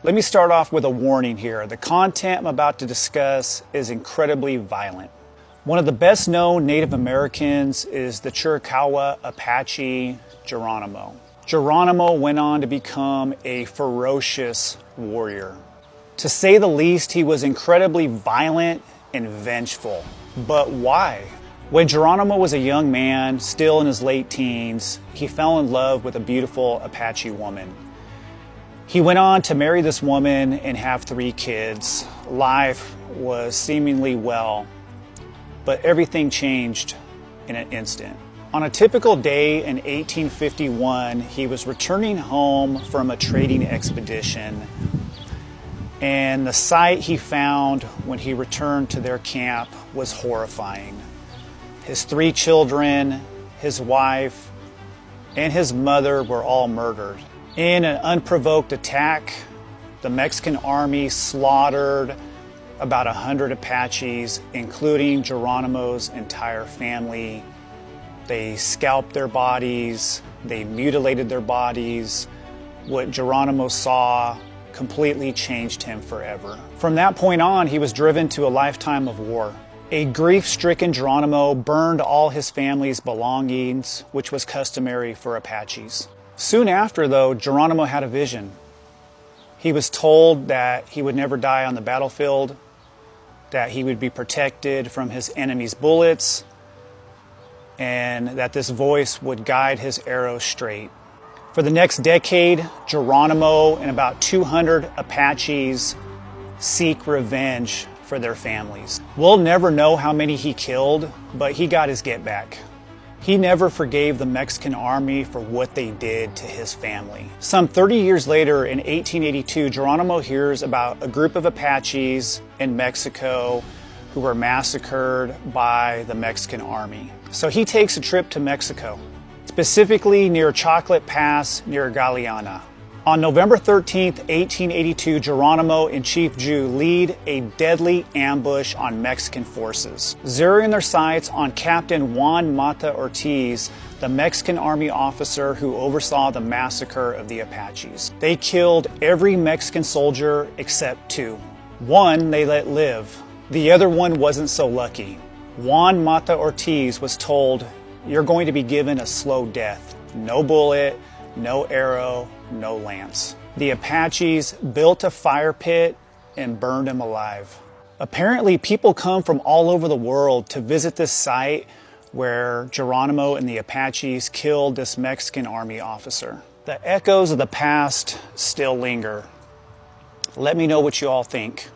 Let me start off with a warning here. The content I'm about to discuss is incredibly violent. One of the best known Native Americans is the Chiricahua Apache Geronimo. Geronimo went on to become a ferocious warrior. To say the least, he was incredibly violent and vengeful. But why? When Geronimo was a young man, still in his late teens, he fell in love with a beautiful Apache woman. He went on to marry this woman and have 3 kids. Life was seemingly well, but everything changed in an instant. On a typical day in 1851, he was returning home from a trading expedition, and the sight he found when he returned to their camp was horrifying. His 3 children, his wife, and his mother were all murdered. In an unprovoked attack, the Mexican army slaughtered about 100 Apaches, including Geronimo's entire family. They scalped their bodies, they mutilated their bodies. What Geronimo saw completely changed him forever. From that point on, he was driven to a lifetime of war. A grief-stricken Geronimo burned all his family's belongings, which was customary for Apaches. Soon after, though, Geronimo had a vision. He was told that he would never die on the battlefield, that he would be protected from his enemy's bullets, and that this voice would guide his arrows straight. For the next decade, Geronimo and about 200 Apaches seek revenge for their families. We'll never know how many he killed, but he got his get back. He never forgave the Mexican army for what they did to his family. Some 30 years later, in 1882, Geronimo hears about a group of Apaches in Mexico who were massacred by the Mexican army. So he takes a trip to Mexico, specifically near Chocolate Pass near Galeana. On November 13th, 1882, Geronimo and Chief Jew lead a deadly ambush on Mexican forces, zeroing their sights on Captain Juan Mata Ortiz, the Mexican army officer who oversaw the massacre of the Apaches. They killed every Mexican soldier except 2. One they let live. The other one wasn't so lucky. Juan Mata Ortiz was told, "You're going to be given a slow death. No bullet, no arrow, no lance." The Apaches built a fire pit and burned him alive. Apparently, people come from all over the world to visit this site where Geronimo and the Apaches killed this Mexican army officer. The echoes of the past still linger. Let me know what you all think.